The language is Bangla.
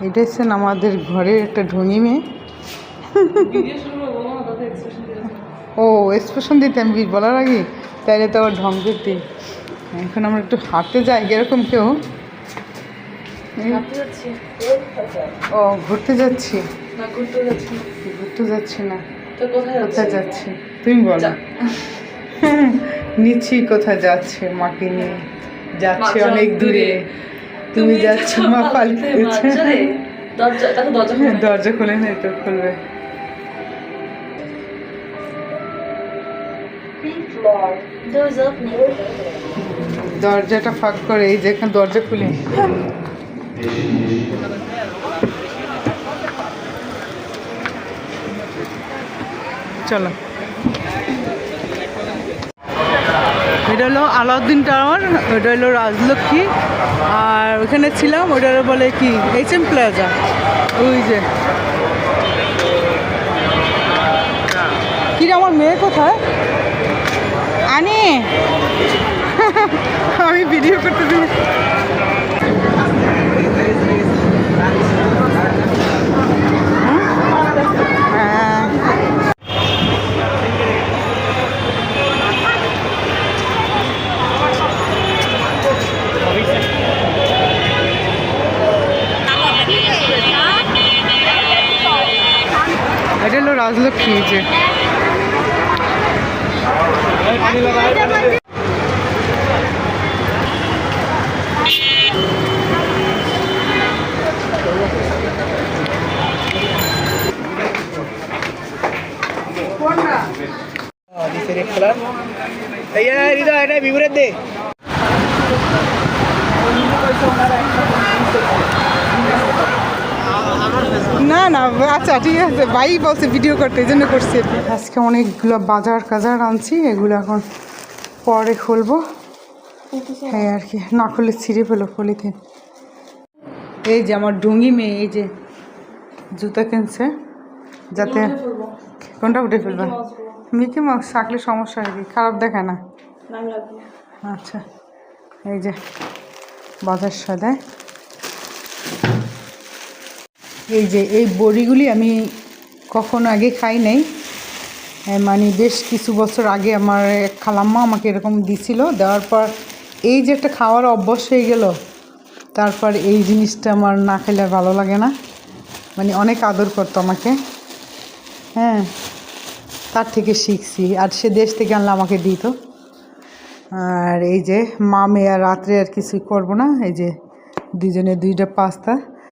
এটা হচ্ছে আমাদের ঘরের একটা ঢঙি মেয়ে। ও এক্সপ্রেশন দিতে আমি বলার আগে তাইলে তো আবার ঢং করতে। এখন আমরা একটু হাঁটতে যাই এরকম কেউ। ও ঘুরতে যাচ্ছি, ঘুরতে যাচ্ছি না, কোথায় যাচ্ছি তুমি বলো। নিচ্ছি কোথায় যাচ্ছে, মাকে নিয়ে যাচ্ছে অনেক দূরে। তুমি যাচ্ছ মা পাল্টেছে। দরজা খুলে না, তো খুলবে। দরজাটা ফাঁক করে, এই যেখানে দরজা খুলে চলো। এটা হলো আলাউদ্দিন টাওয়ার, ওটা হলো রাজলক্ষ্মী, আর ওখানে ছিলাম ওটার বলে কি HM প্লাজা। ওই যে কি আমার মেয়ে কোথায় আনি আমি ভিডিও করতে দিই। এটা হলো রাজলক্ষ্মী। যে না না আচ্ছা ঠিক আছে, ভাই বলছে ভিডিও করতে, এই জন্য করছি। আজকে অনেকগুলো বাজার কাজার আনছি, এগুলো এখন পরে খুলবো। হ্যাঁ আর কি, না খুলে ছিঁড়ে ফেলো পলিথিন। এই যে আমার ডুঙ্গি মেয়ে, এই যে জুতা কিনছে, যাতে কোনটা উঠে ফেলবে। মিকি মাউস থাকলে সমস্যা আর কি, খারাপ দেখায় না। আচ্ছা এই যে বাজার সদায়, এই যে এই বড়িগুলি আমি কখনো আগে খাই নাই, মানে বেশ কিছু বছর আগে আমার এক খালাম্মা আমাকে এরকম দিছিল, দেওয়ার পর এই যে একটা খাওয়ার অভ্যাস হয়ে গেল। তারপর এই জিনিসটা আমার না খেলে ভালো লাগে না, মানে অনেক আদর করতো আমাকে। হ্যাঁ তার থেকে শিখছি, আর সে দেশ থেকে আনলে আমাকে দিত। আর এই যে মা মেয়ে রাত্রে আর কিছুই করবো না, এই যে দুজনে দুইটা পাস্তা